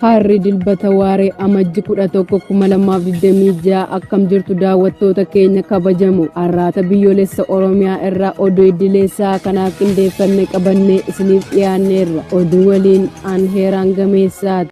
Harri dilbata waaree amajji 11,2026 akkam jirtu daawwattoota keenya kabajamu arraata biyyoolessa Oromiyaa irraa oduu idileessaa kanaaf qindeeffannee qabannee isiniif dhiyaanneerra. Oduu waliin aan heeraan gameessaati.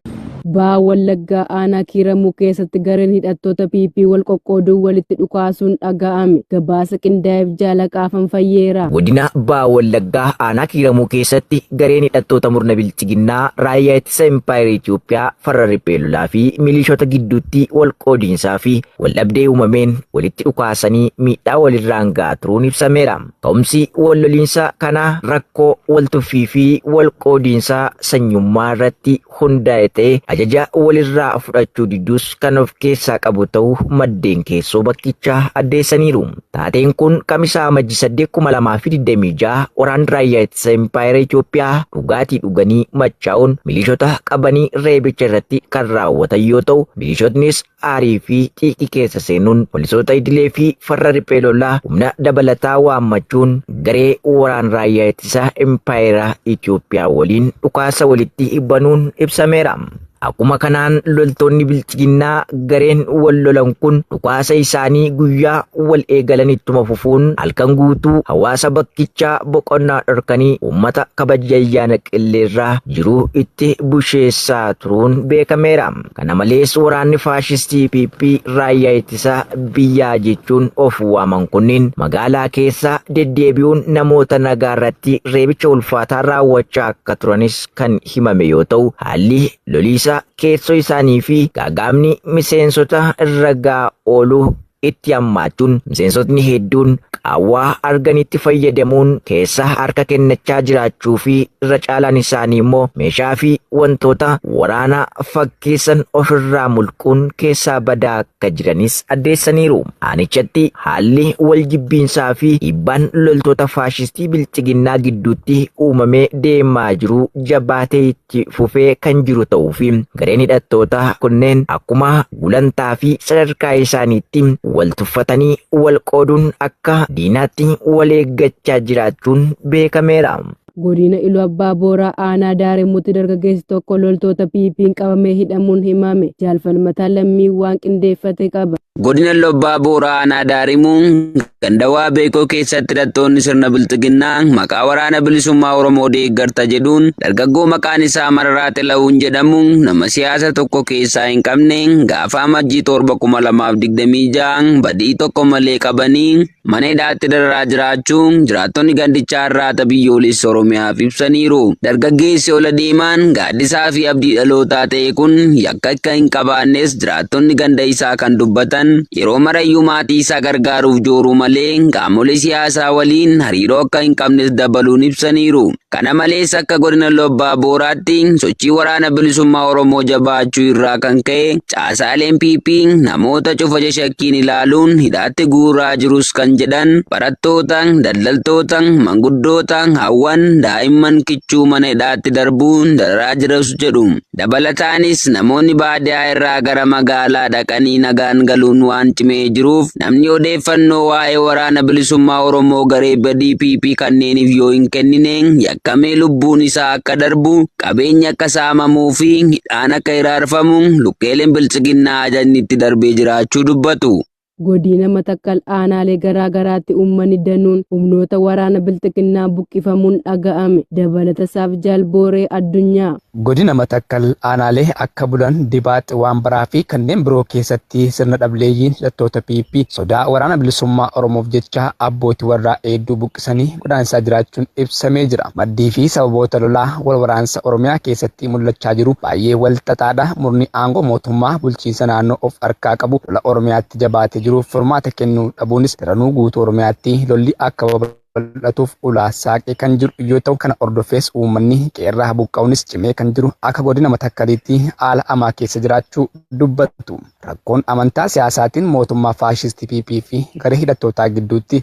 Baa Wallaggaa aanaa Kiiramuu keessatti gareen hidhattoota PP wal qoqqooduu walitti dhukaasuun dhaga'ame. Gabaasa qindaa'eef jaalaqaafan fayyeera. Godina Baa Wallaggaa aanaa Kiiramuu keessatti gareen hidhattoota murna bilchiginnaa raayyaa ittisa Impaayera Itoophiyaa farra riphee lolaa fi milishoota gidduutti wal qoodiinsaa fi wal dhabdee uumameen walitti dhukaasanii miidhaa walirraan ga'aa turuun ibsameera. Ka'umsi wal loliinsa kanaa rakkoo wal tuffii fi wal qoodiinsaa sanyummaa irratti hundaa'e ta'e ajaja walirraa fudhachuu didduus kan of keessaa qabu ta'uu maddeen keessoo bakkichaa addeessaniiru. Taateen kun Kamisaa Amajjii 8,2026 waraana raayyaa ittisa Impaayera Itoophiyaa dhugaatii dhuganii machaa'uun milishoota qabanii reebicha irratti kan raawwatan yoo ta'u, milishootnis aarii fi xiiqii keessa seenuun poolisoota idilee fi farra riphee lolaa humna dabalataa waammachuun garee waraana raayyaa ittisa Impaayera Itoophiyaa waliin dhukaasa walitti banuun ibsameera. Akkuma kanaan loltoonni bilchiginnaa gareen wal lolan kun dhukaasa isaanii guyyaa wal eegalan ittuma fufuun halkan guutuu hawaasa bakkichaa boqonnaa dhorkanii uummata kabaja ayyaana qilleerraa jiru itti busheessaa turuun beekameera. Kana malees waraanni faashistii PP raayyaa ittisa biyyaa jechuun of waaman kunniin magaalaa keessa deddeebi'uun namoota nagaa irratti reebicha ulfaataa raawwachaa akka turanis kan himame yoo ta'u, haalli loliisa keessoo isaanii fi gaagaamni miseensota irra ga'aa ooluu itti hammaachuun miseensotni hedduun qaawwaa arganitti fayyadamuun keessa harka kennachaa jiraachuu fi irra caalaan isaanii immoo meeshaa fi wantoota waraanaa fakkeessan ofirraa mulquun keessaa badaa akka jiranis addeessaniiru. Aanichatti haalli wal jibbiinsaa fi dhiibbaan loltoota faashistii bilchiginnaa gidduutti uumamee deemaa jiru jabaatee itti fufee kan jiru ta'uu fi gareen hidhattoota kunneen akkuma gulantaa fi sadarkaa isaaniitti wal tuffatanii wal qooduun akka diinaatti wal eeggachaa jiraachuun beekameera. Godina Iluu Abbaa Booraa aanaa Daaremuutti dargaggeessi tokko loltoota PP'n qabamee hidhamuun himame. Jaalfalmataa lammii waan qindeeffate qaba. Godina Iluu Abbaa Booraa aanaa Daaremuu gandawaa beekoo keessatti hidhattoonni sirna bilchiginnaa maqaa waraana bilisummaa Oromoo deeggarta jedhuun dargaggoo maqaan isaa Mararaa Xila'uun jedhamu nama siyaasa tokko keessaa hin qabne gaafa Amajjii 7,2026 badii tokko malee qabanii mana hidhaatti dararaa jiraachuu jiraattonni gandichaa irraa biyyoolessa Oromiyaaf ibsaniiru. Dargaggeessi ola deemaan gaaddisaa fi abdii dhalootaa ta'e kun yakka akka hin qabaannes jiraattonni ganda isaa kan dubbatan yeroo marayyuu maatii isaa gargaaruuf jooruu malee qaamolee siyaasaa waliin hariiroo akka hin qabnes dabaluun ibsaniiru. Kana malees akka godina Iluu Abbaa Booraatti sochii waraana bilisummaa Oromoo jabaachuu irraa kan ka'e caasaaleen PP namoota cufa shakkiin ilaaluun hidhaatti guuraa jirus kan jedhan barattoota, daldaltoota, manguddoota, hawwan, daa'imman kichuu mana hidhaatti darbuun dararaa jiras jedhu. Dabalataanis namoonni baadiyyaa irraa gara magaalaa dhaqanii nagaan galuun waan cimee jiruuf namni odeeffannoo waa'ee waraana bilisummaa Oromoo garee badii PP kanneeniif yoo hin kennine yakkamee lubbuun isaa akka darbu, qabeenya akka saamamuu fi hidhaan akka hiraarfamu lukkeeleen bilchiginnaa ajajni itti darbee jiraachuu dubbatu. Godina Matakkal aanaalee garaa garaatti uummanni danuun humnoota waraana bilchiginnaa buqqifamuun dhaga'ame. Dabalata isaaf Jaalbooree Addunyaa. Godina Matakkal aanaalee akka Bulan, Dibaax, Waambaraa fi kanneen biroo keessatti sirna dhableeyyiin hidhattoota PP sodaa waraana bilisummaa Oromoof jecha abbootii warraa hedduu buqqisanii godaansaa jiraachuun ibsamee jira. Maddii fi sababoota lolaa wal waraansa Oromiyaa keessatti mul'achaa jiru baay'ee wal xaxaadha. Murni aangoo mootummaa bulchiinsa naannoo of harkaa qabu lola Oromiyaatti jabaatee jiruuf furmaata kennuu dhabuunis daranuu guutuu Oromiyaatti lolli akka bal'atuuf ulaa saaqee kan jiru yoo ta'u, kana ordofees uummanni qeerraa buqqa'uunis cimee kan jiru akka godina Matakkaliitti haala hamaa keessa jiraachuu dubbatu. Rakkoon amantaa siyaasaatiin mootummaa faashistii PP fi garee hidhattootaa gidduutti